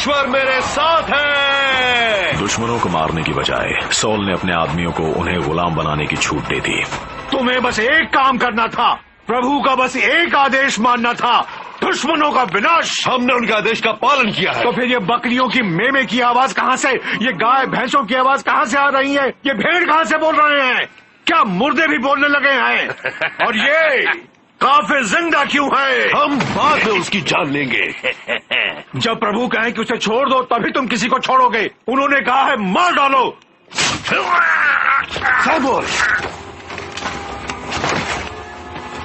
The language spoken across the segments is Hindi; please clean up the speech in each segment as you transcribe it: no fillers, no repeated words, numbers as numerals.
परमेश्वर मेरे साथ है। दुश्मनों को मारने की बजाय सॉल ने अपने आदमियों को उन्हें गुलाम बनाने की छूट दे दी। तुम्हें बस एक काम करना था, प्रभु का बस एक आदेश मानना था, दुश्मनों का विनाश। हमने उनके आदेश का पालन किया है। तो फिर ये बकरियों की मेमे की आवाज कहाँ से, ये गाय भैंसों की आवाज कहाँ से आ रही है, ये भेड़ कहाँ से बोल रहे हैं? क्या मुर्दे भी बोलने लगे हैं? और ये काफिर जिंदा क्यों है? हम बाद में उसकी जान लेंगे। जब प्रभु कहे कि उसे छोड़ दो तभी तुम किसी को छोड़ोगे। उन्होंने कहा है मार डालो। सैमुअल,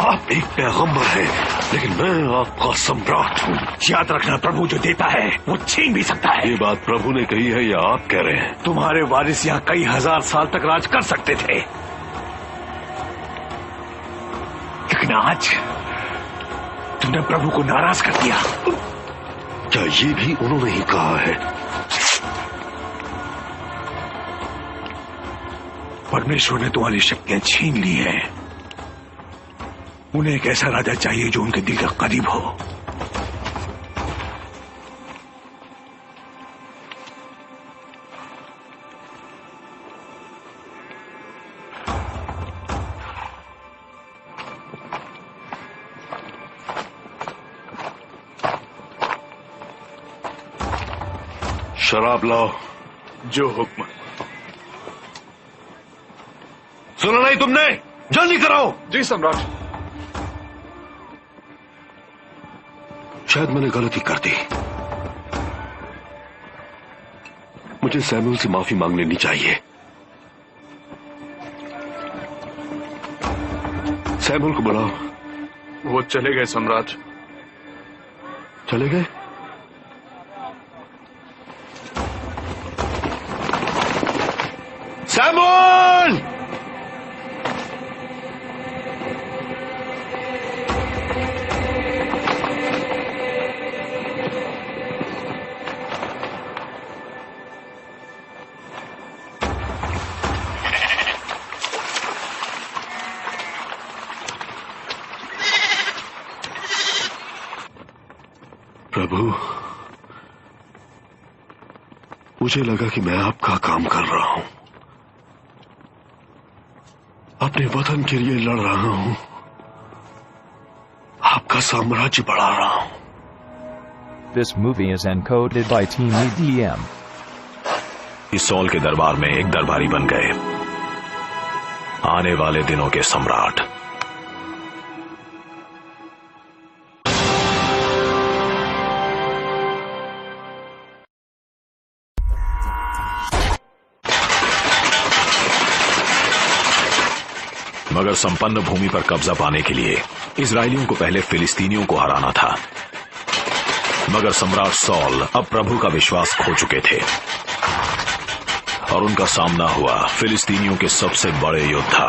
आप एक पैगंबर हैं, लेकिन मैं आपका सम्राट हूँ। याद रखना, प्रभु जो देता है वो छीन भी सकता है। ये बात प्रभु ने कही है या आप कह रहे हैं? तुम्हारे वारिस यहाँ कई हजार साल तक राज कर सकते थे, लेकिन आज तुमने प्रभु को नाराज कर दिया। क्या ये भी उन्होंने ही कहा है? परमेश्वर ने तुम्हारी शक्तियां छीन ली हैं। उन्हें एक ऐसा राजा चाहिए जो उनके दिल के करीब हो। शराब लाओ। जो हुक्म। सुना नहीं तुमने? जल्दी कराओ। जी सम्राट। शायद मैंने गलती कर दी। मुझे सैमुअल से माफी मांग लेनी चाहिए। सैमुअल को बुलाओ। वो चले गए सम्राट। चले गए? सैमुअल! प्रभु, मुझे लगा कि मैं आपका काम कर रहा हूं, अपने वतन के लिए लड़ रहा हूं, आपका साम्राज्य बढ़ा रहा हूं। This movie is encoded by Team EDM. इस सॉल के दरबार में एक दरबारी बन गए, आने वाले दिनों के सम्राट। मगर संपन्न भूमि पर कब्जा पाने के लिए इजरायलियों को पहले फिलिस्तीनियों को हराना था। मगर सम्राट सॉल अब प्रभु का विश्वास खो चुके थे और उनका सामना हुआ फिलिस्तीनियों के सबसे बड़े योद्धा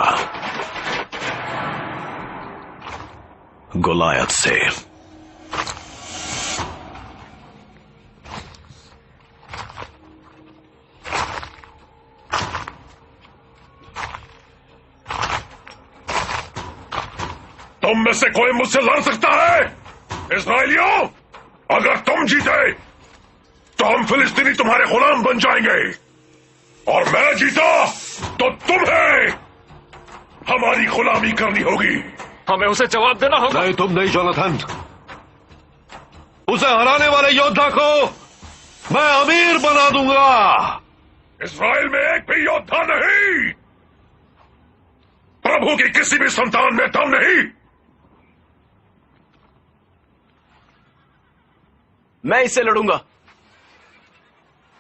गोलायत से। तुम में से कोई मुझसे लड़ सकता है? इस्राएलियों, अगर तुम जीते तो हम फिलिस्तीनी तुम्हारे गुलाम बन जाएंगे, और मैं जीता तो तुम्हें हमारी गुलामी करनी होगी। हमें उसे जवाब देना होगा। नहीं, तुम नहीं जोनाथन। उसे हराने वाले योद्धा को मैं अमीर बना दूंगा। इस्राएल में एक भी योद्धा नहीं, प्रभु की किसी भी संतान में दम नहीं। मैं इससे लड़ूंगा।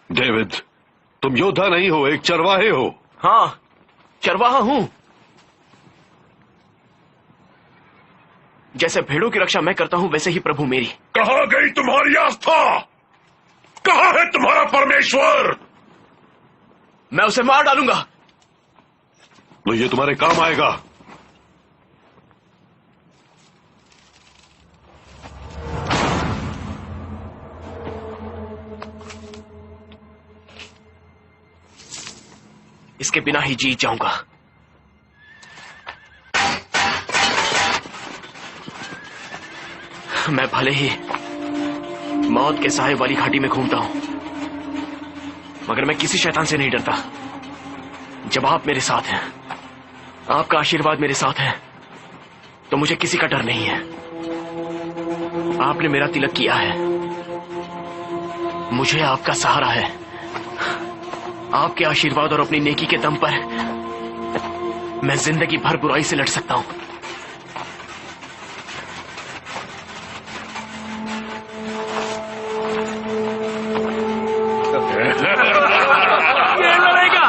डेविड, तुम योद्धा नहीं हो, एक चरवाहे हो। हाँ, चरवाहा हूं। जैसे भेड़ों की रक्षा मैं करता हूं, वैसे ही प्रभु मेरी। कहां गई तुम्हारी आस्था? कहां है तुम्हारा परमेश्वर? मैं उसे मार डालूंगा। तो ये तुम्हारे काम आएगा। इसके बिना ही जीत जाऊंगा। मैं भले ही मौत के साए वाली घाटी में घूमता हूं, मगर मैं किसी शैतान से नहीं डरता। जब आप मेरे साथ हैं, आपका आशीर्वाद मेरे साथ है, तो मुझे किसी का डर नहीं है। आपने मेरा तिलक किया है, मुझे आपका सहारा है। आपके आशीर्वाद और अपनी नेकी के दम पर मैं जिंदगी भर बुराई से लड़ सकता हूं। ये लड़ेगा,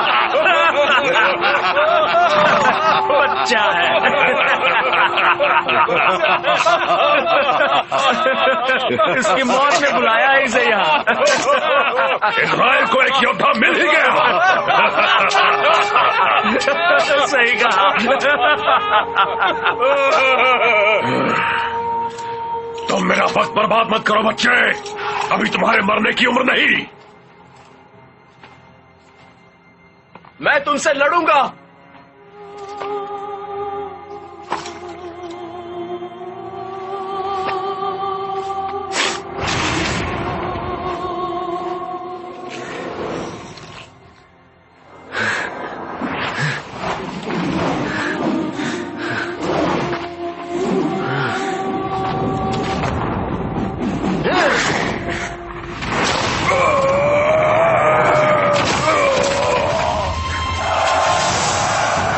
बच्चा है। इसकी मौत ने बुलाया है इसे यहाँ। इजराइल को एक योद्धा मिल ही गया। सही कहा। तुम मेरा वक्त बर्बाद मत करो बच्चे, अभी तुम्हारे मरने की उम्र नहीं। मैं तुमसे लड़ूंगा।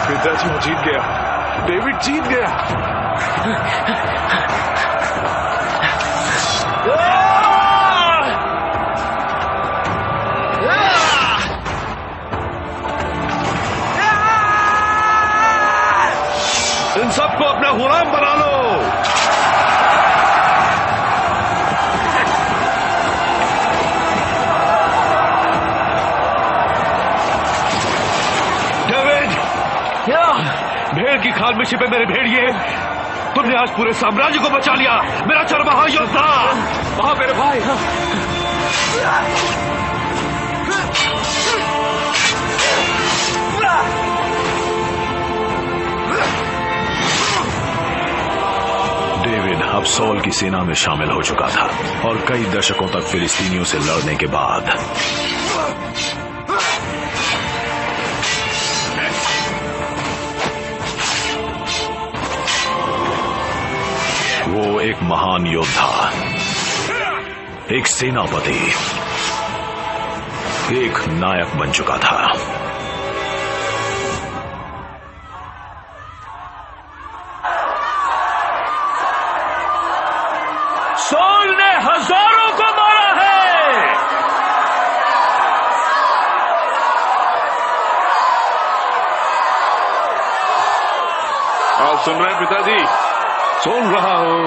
पिताजी वो जीत गया, डेविड जीत गया। इन सबको अपना गुलाम बना लो। भेड़ की खाल में छिपे मेरे भेड़िए, तुमने आज पूरे साम्राज्य को बचा लिया, मेरा चरवाहा योद्धा। वहां मेरे भाई। डेविड अब सॉल की सेना में शामिल हो चुका था और कई दशकों तक फिलिस्तीनियों से लड़ने के बाद वो एक महान योद्धा, एक सेनापति, एक नायक बन चुका था। सॉल ने हजारों को मारा है। आप सुन रहे हैं पिताजी? सुन रहा हूं।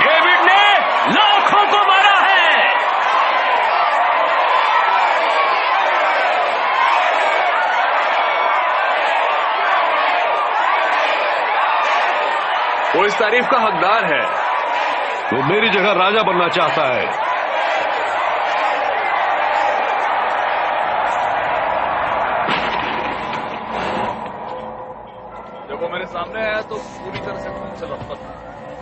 डेविड ने लाखों को मारा है। वो इस तारीफ का हकदार है। वो मेरी जगह राजा बनना चाहता है। सामने आया तो पूरी तरह से खून से लथपथ था।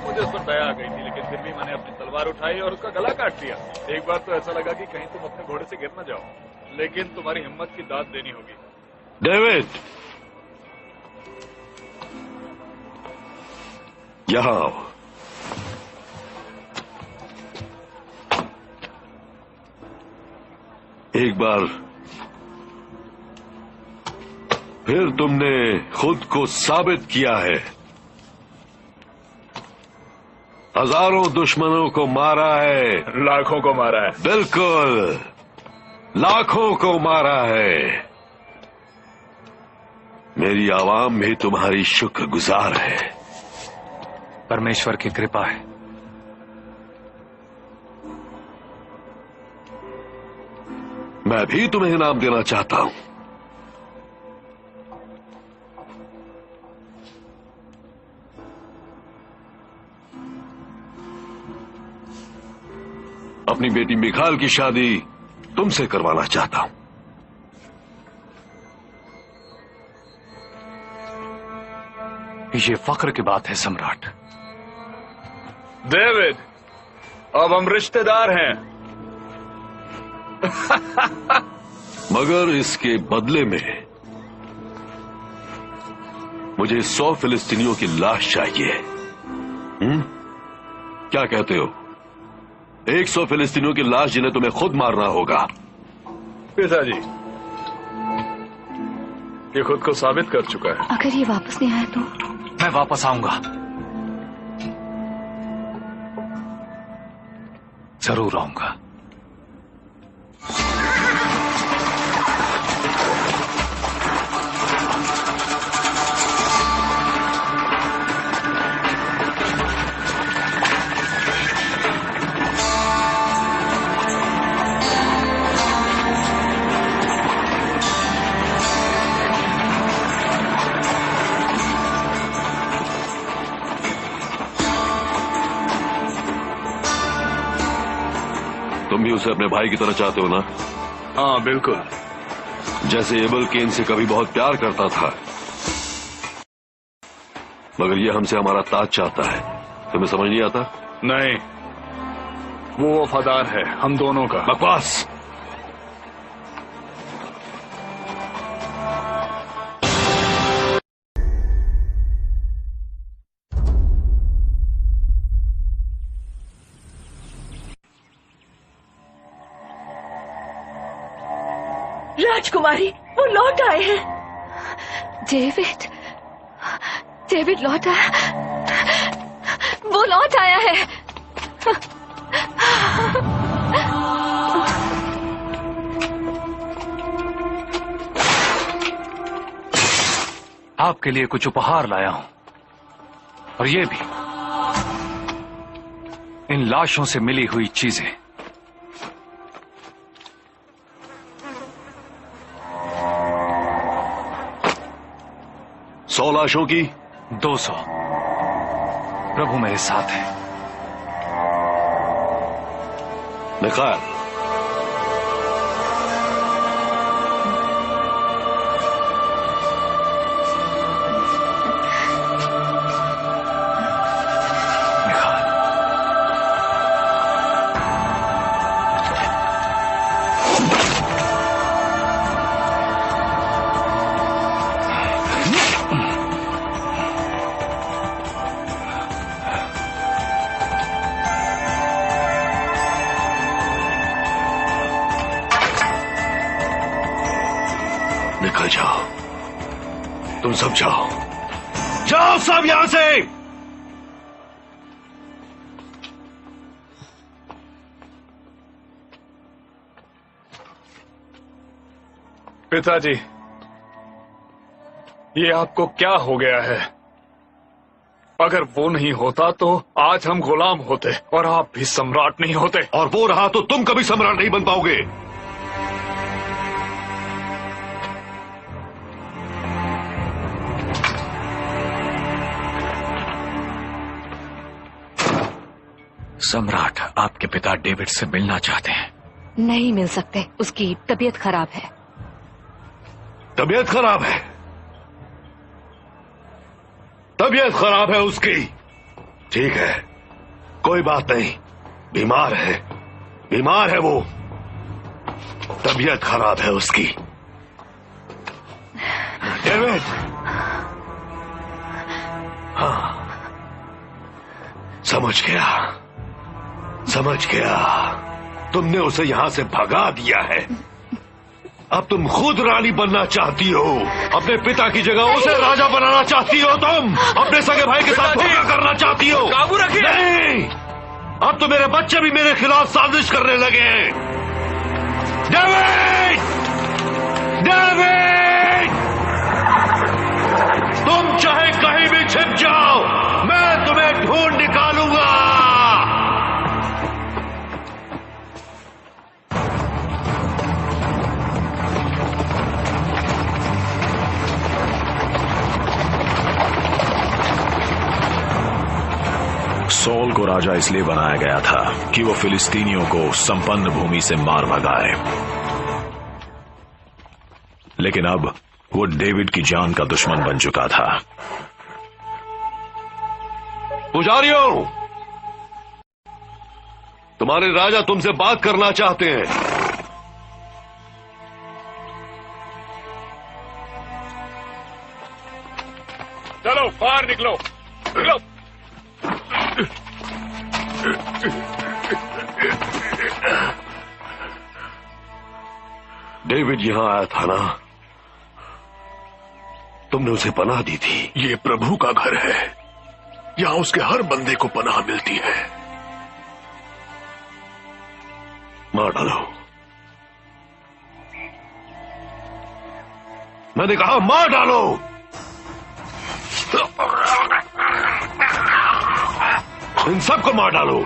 मुझे उस पर दया आ गई थी, लेकिन फिर भी मैंने अपनी तलवार उठाई और उसका गला काट दिया। एक बार तो ऐसा लगा कि कहीं तुम अपने घोड़े से गिर न जाओ, लेकिन तुम्हारी हिम्मत की दाद देनी होगी। डेविड, यहां आओ। एक बार फिर तुमने खुद को साबित किया है। हजारों दुश्मनों को मारा है। लाखों को मारा है। बिल्कुल, लाखों को मारा है। मेरी आवाम भी तुम्हारी शुक्रगुजार है। परमेश्वर की कृपा है। मैं भी तुम्हें इनाम देना चाहता हूं। अपनी बेटी मिखाल की शादी तुमसे करवाना चाहता हूं। ये फख्र की बात है सम्राट। डेविड, अब हम रिश्तेदार हैं। मगर इसके बदले में मुझे 100 फिलिस्तीनियों की लाश चाहिए। क्या कहते हो? 100 फिलिस्तीनियों की लाश जिन्हें तुम्हें खुद मारना होगा। पिताजी, ये खुद को साबित कर चुका है। अगर ये वापस नहीं आया तो? मैं वापस आऊंगा, जरूर आऊंगा। तुम भी उसे अपने भाई की तरह चाहते हो ना? हाँ बिल्कुल। जैसे एबल केन से कभी बहुत प्यार करता था, मगर ये हमसे हमारा ताज चाहता है। तुम्हें समझ नहीं आता? नहीं, वो वफादार है हम दोनों का। बकवास। राजकुमारी, वो लौट आए हैं। डेविड, डेविड लौट आया। वो लौट आया है। आपके लिए कुछ उपहार लाया हूं, और ये भी इन लाशों से मिली हुई चीजें। 100 लाशों की 200। प्रभु मेरे साथ है। निकाल। निकल जाओ, तुम सब जाओ, जाओ सब यहां से। पिताजी, ये आपको क्या हो गया है? अगर वो नहीं होता तो आज हम गुलाम होते और आप भी सम्राट नहीं होते। और वो रहा तो तुम कभी सम्राट नहीं बन पाओगे। सम्राट, आपके पिता डेविड से मिलना चाहते हैं। नहीं मिल सकते, उसकी तबीयत खराब है। तबीयत खराब है? तबीयत खराब है उसकी? ठीक है, कोई बात नहीं। बीमार है, बीमार है वो। तबीयत खराब है उसकी। डेविड, हाँ, समझ गया, समझ गया। तुमने उसे यहां से भगा दिया है। अब तुम खुद रानी बनना चाहती हो। अपने पिता की जगह उसे राजा बनाना चाहती हो। तुम अपने सगे भाई के साथ धोखा करना चाहती हो। काबू रखिए। नहीं, अब तो मेरे बच्चे भी मेरे खिलाफ साजिश करने लगे हैं। डेविड, डेविड, तुम चाहे कहीं भी छिप जाओ, मैं तुम्हें ढूंढ निकालूंगा। सॉल को राजा इसलिए बनाया गया था कि वो फिलिस्तीनियों को संपन्न भूमि से मार भगाए, लेकिन अब वो डेविड की जान का दुश्मन बन चुका था। पुजारियों, तुम्हारे राजा तुमसे बात करना चाहते हैं। चलो बाहर निकलो, निकलो। डेविड यहां आया था ना, तुमने उसे पनाह दी थी। ये प्रभु का घर है, यहां उसके हर बंदे को पनाह मिलती है। मार डालो। मैंने कहा मार डालो। इन सबको मार डालो।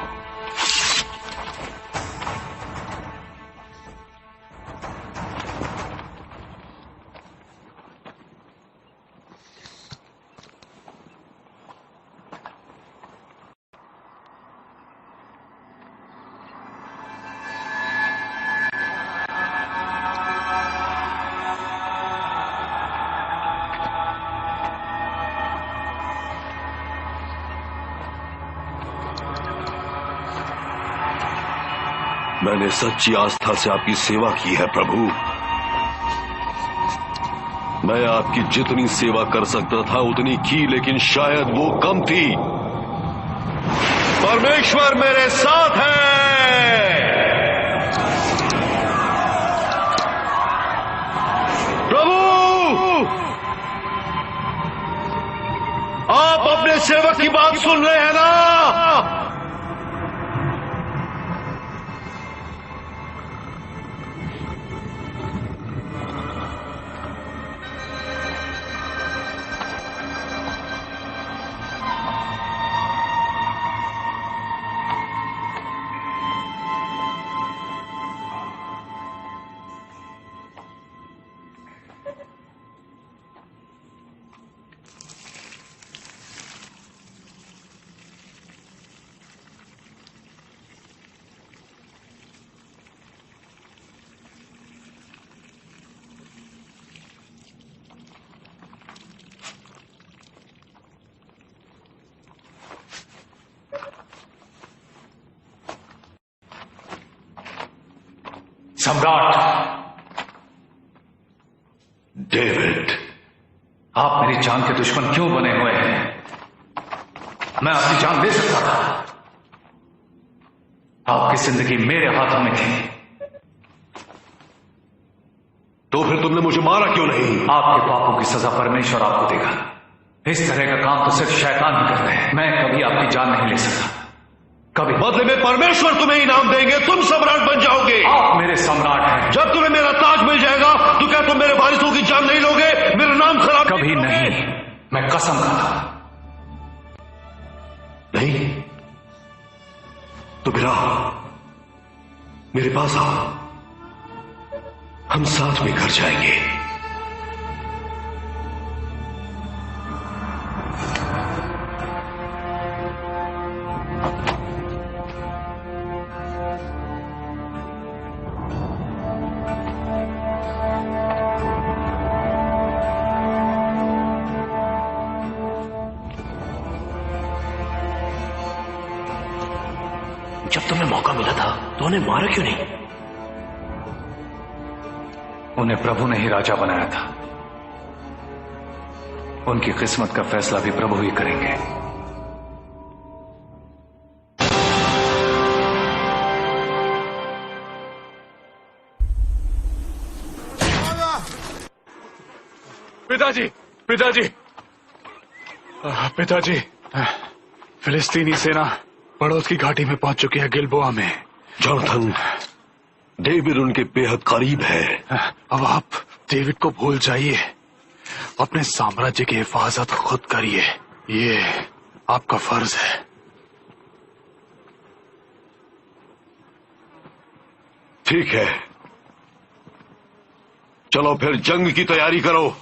मैंने सच्ची आस्था से आपकी सेवा की है प्रभु। मैं आपकी जितनी सेवा कर सकता था उतनी की, लेकिन शायद वो कम थी। परमेश्वर मेरे साथ है। प्रभु, आप अपने सेवक की बात सुन रहे हैं ना? सम्राट डेविड, आप मेरी जान के दुश्मन क्यों बने हुए हैं? मैं आपकी जान दे सकता था। आपकी जिंदगी मेरे हाथों में थी। तो फिर तुमने मुझे मारा क्यों नहीं? आपके पापों की सजा परमेश्वर आपको देगा। इस तरह का काम तो सिर्फ शैतान ही करते हैं। मैं कभी आपकी जान नहीं ले सकता, कभी। बदले में परमेश्वर तुम्हें इनाम देंगे, तुम सम्राट बन जाओगे। आप मेरे सम्राट हैं। जब तुम्हें मेरा ताज मिल जाएगा तो क्या तुम मेरे वारिसों की जान नहीं लोगे? मेरा नाम खराब कभी नहीं, मैं कसम खाता। नहीं तो फिर आओ, मेरे पास आओ, हम साथ में घर जाएंगे। जब तुम्हें मौका मिला था तो उन्हें मारा क्यों नहीं? उन्हें प्रभु ने ही राजा बनाया था। उनकी किस्मत का फैसला भी प्रभु ही करेंगे। पिताजी, पिताजी, पिताजी, फिलिस्तीनी सेना पड़ोस की घाटी में पहुंच चुकी है, गिलबोआ में। जॉनथन, डेविड उनके बेहद करीब है। अब आप डेविड को भूल जाइए, अपने साम्राज्य की हिफाजत खुद करिए, ये आपका फर्ज है। ठीक है, चलो फिर जंग की तैयारी करो।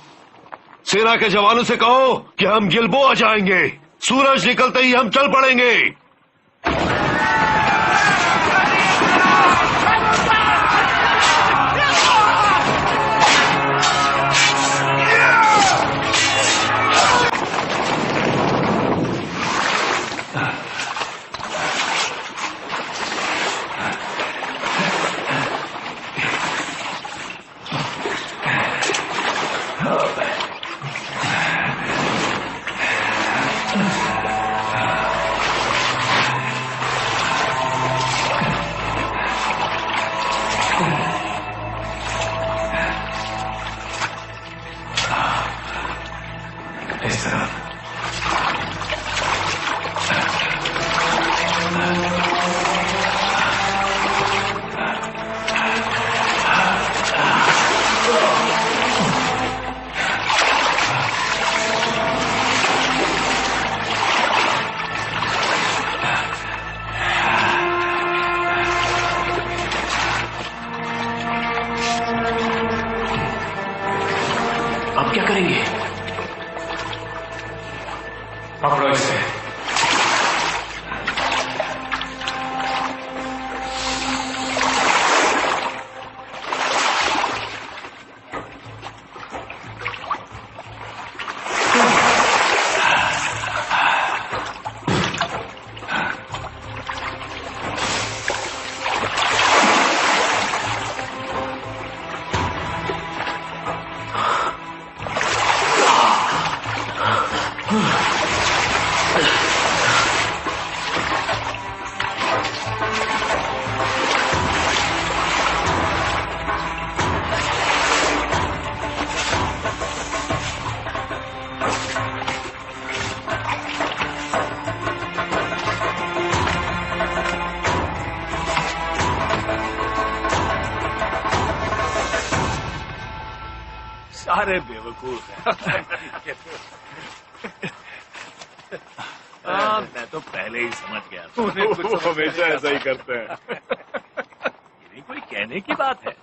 सेना के जवानों से कहो कि हम गिलबोआ जाएंगे। सूरज निकलते ही हम चल पड़ेंगे। अब क्या करेंगे? पकड़ो इसे। सारे बेवकूफ हैं। मैं तो पहले ही समझ गया था। वो हमेशा ऐसा ही करते हैं। ये कोई कहने की बात है।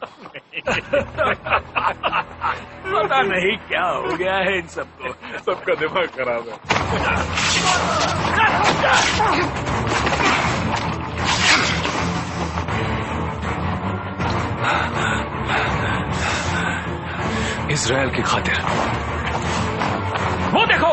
पता नहीं क्या हो गया है इन सबको। सबका दिमाग खराब है। इजराइल की खातिर। वो देखो,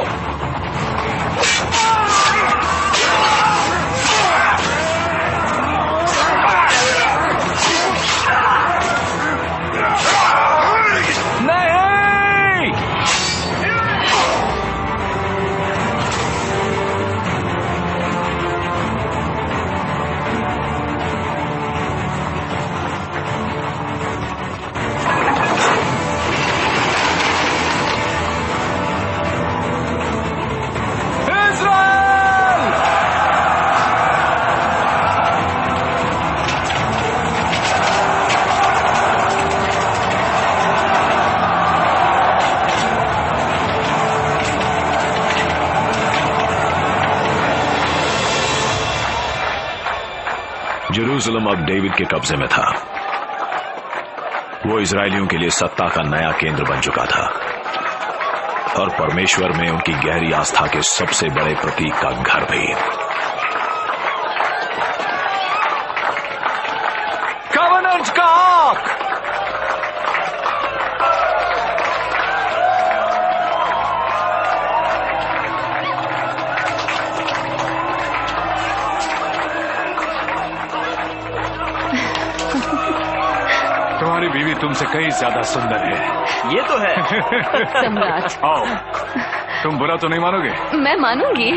जेरूसलम अब डेविड के कब्जे में था। वो इजरायलियों के लिए सत्ता का नया केंद्र बन चुका था और परमेश्वर में उनकी गहरी आस्था के सबसे बड़े प्रतीक का घर भी। कवनेंट का आर्क। तुम्हारी बीवी तुमसे कहीं ज्यादा सुंदर है। ये तो है। सम्राट, आओ, तुम बुरा तो नहीं मानोगे? मैं मानूंगी।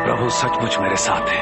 प्रभु सचमुच मेरे साथ है।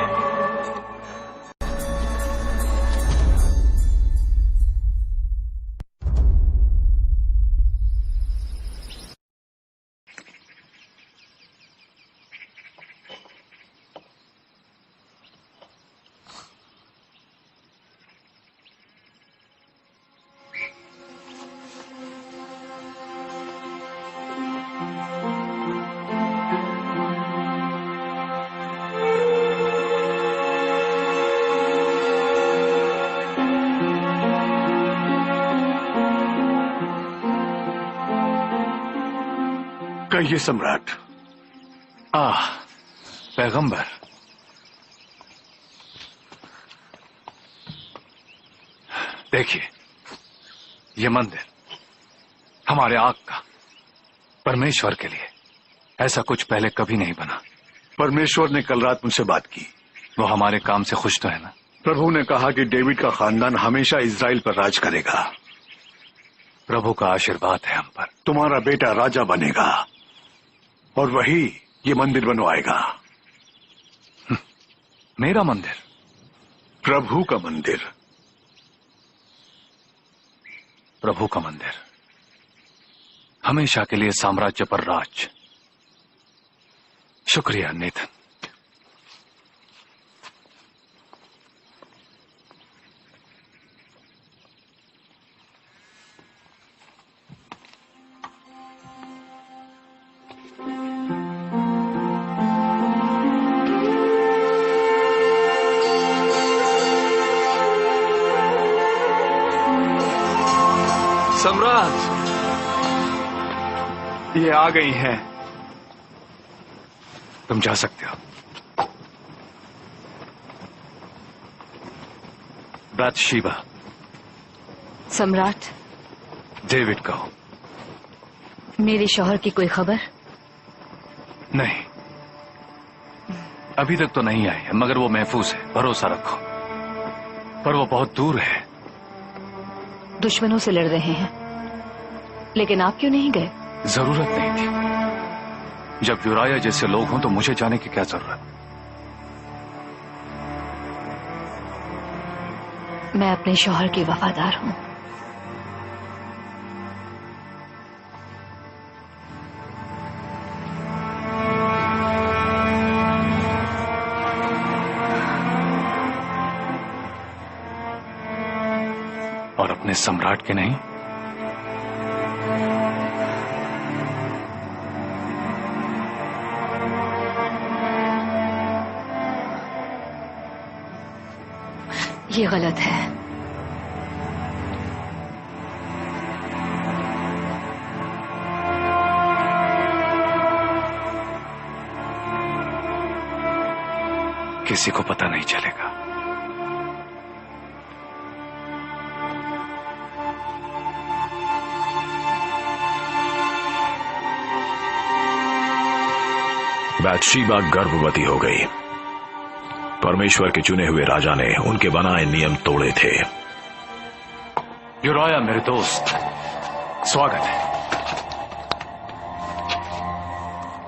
कहिए सम्राट। पैगंबर, देखिए ये मंदिर हमारे आग का, परमेश्वर के लिए। ऐसा कुछ पहले कभी नहीं बना। परमेश्वर ने कल रात मुझसे बात की। वो हमारे काम से खुश तो है ना? प्रभु ने कहा कि डेविड का खानदान हमेशा इज़राइल पर राज करेगा। प्रभु का आशीर्वाद है हम पर। तुम्हारा बेटा राजा बनेगा और वही ये मंदिर बनवाएगा। मेरा मंदिर? प्रभु का मंदिर। प्रभु का मंदिर, हमेशा के लिए साम्राज्य पर राज। शुक्रिया नेथन। सम्राट, ये आ गई हैं। तुम जा सकते हो। बाथशेबा, सम्राट, डेविड कहो। मेरे शौहर की कोई खबर? नहीं, अभी तक तो नहीं आई है, मगर वो महफूज है, भरोसा रखो। पर वो बहुत दूर है। दुश्मनों से लड़ रहे हैं, लेकिन आप क्यों नहीं गए? जरूरत नहीं थी। जब यूराया जैसे लोग हों तो मुझे जाने की क्या जरूरत? मैं अपने शौहर की वफादार हूं। और अपने सम्राट के नहीं? ये गलत है। किसी को पता नहीं चलेगा। बाथशेबा गर्भवती हो गई। परमेश्वर के चुने हुए राजा ने उनके बनाए नियम तोड़े थे। यूराया मेरे दोस्त, स्वागत है।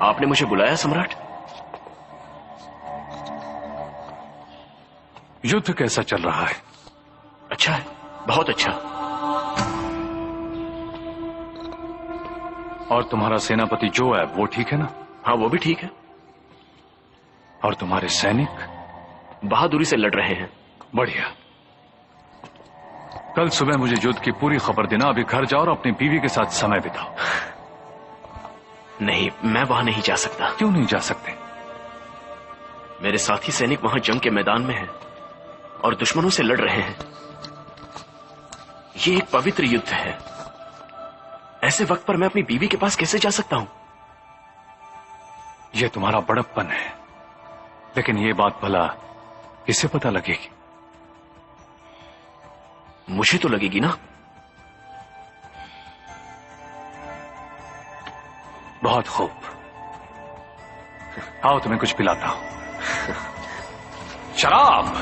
आपने मुझे बुलाया सम्राट? युद्ध कैसा चल रहा है? अच्छा है, बहुत अच्छा। और तुम्हारा सेनापति जो है वो ठीक है ना? हाँ, वो भी ठीक है। और तुम्हारे सैनिक बहादुरी से लड़ रहे हैं। बढ़िया। कल सुबह मुझे युद्ध की पूरी खबर देना। अभी घर जाओ और अपनी बीवी के साथ समय बिताओ। नहीं, मैं वहां नहीं जा सकता। क्यों नहीं जा सकते? मेरे साथी सैनिक वहां जंग के मैदान में हैं और दुश्मनों से लड़ रहे हैं। ये एक पवित्र युद्ध है। ऐसे वक्त पर मैं अपनी बीवी के पास कैसे जा सकता हूं? यह तुम्हारा बड़प्पन है, लेकिन ये बात भला किसे पता लगेगी? मुझे तो लगेगी ना। बहुत खूब। आओ तुम्हें कुछ पिलाता हूं। शराब।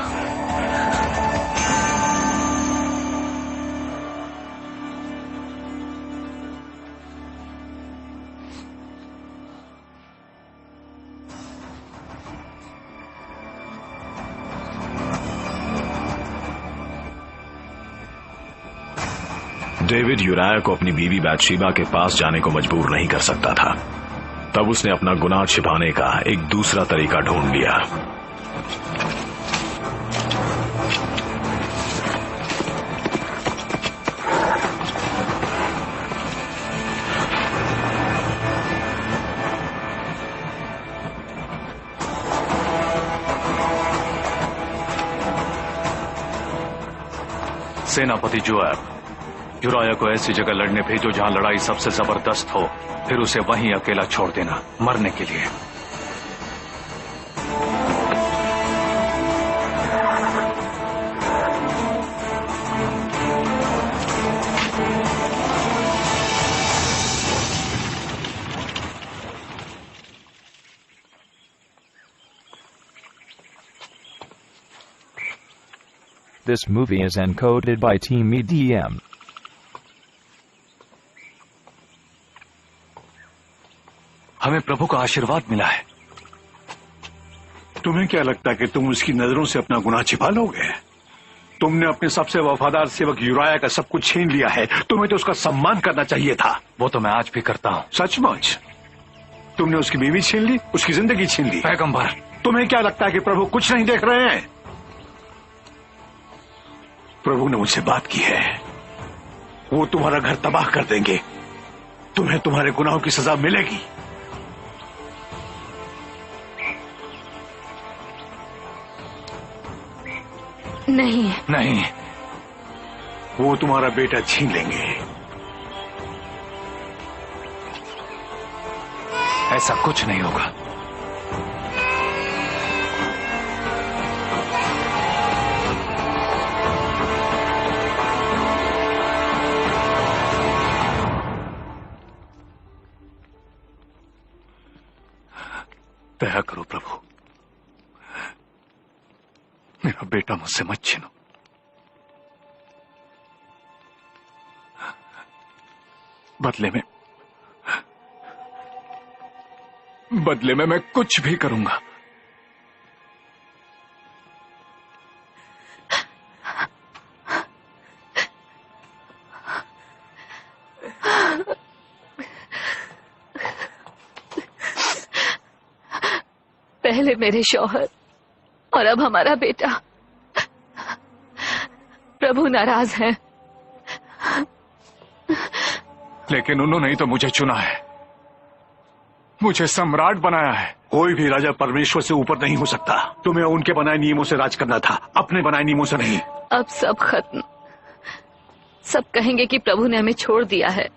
डेविड यूराया को अपनी बीवी बाथशेबा के पास जाने को मजबूर नहीं कर सकता था। तब उसने अपना गुनाह छिपाने का एक दूसरा तरीका ढूंढ लिया। सेनापति जोएब, यूराया को ऐसी जगह लड़ने भेजो जहां लड़ाई सबसे जबरदस्त हो, फिर उसे वहीं अकेला छोड़ देना, मरने के लिए। This movie is encoded by Team EDM. हमें प्रभु का आशीर्वाद मिला है। तुम्हें क्या लगता है कि तुम उसकी नजरों से अपना गुनाह छिपा लोगे? तुमने अपने सबसे वफादार सेवक यूराया का सब कुछ छीन लिया है। तुम्हें तो उसका सम्मान करना चाहिए था। वो तो मैं आज भी करता हूँ। सचमुच? तुमने उसकी बीवी छीन ली, उसकी जिंदगी छीन ली। पैगंबर, तुम्हें क्या लगता है कि प्रभु कुछ नहीं देख रहे हैं? प्रभु ने मुझसे बात की है। वो तुम्हारा घर तबाह कर देंगे। तुम्हें तुम्हारे गुनाहों की सजा मिलेगी। नहीं नहीं, वो तुम्हारा बेटा छीन लेंगे। ऐसा कुछ नहीं होगा। दया करो प्रभु, मेरा बेटा मुझसे मत छीनो। बदले में मैं कुछ भी करूंगा। पहले मेरे शौहर और अब हमारा बेटा। प्रभु नाराज हैं। लेकिन उन्होंने ही तो मुझे चुना है, मुझे सम्राट बनाया है। कोई भी राजा परमेश्वर से ऊपर नहीं हो सकता। तुम्हें उनके बनाए नियमों से राज करना था, अपने बनाए नियमों से नहीं। अब सब खत्म। सब कहेंगे कि प्रभु ने हमें छोड़ दिया है।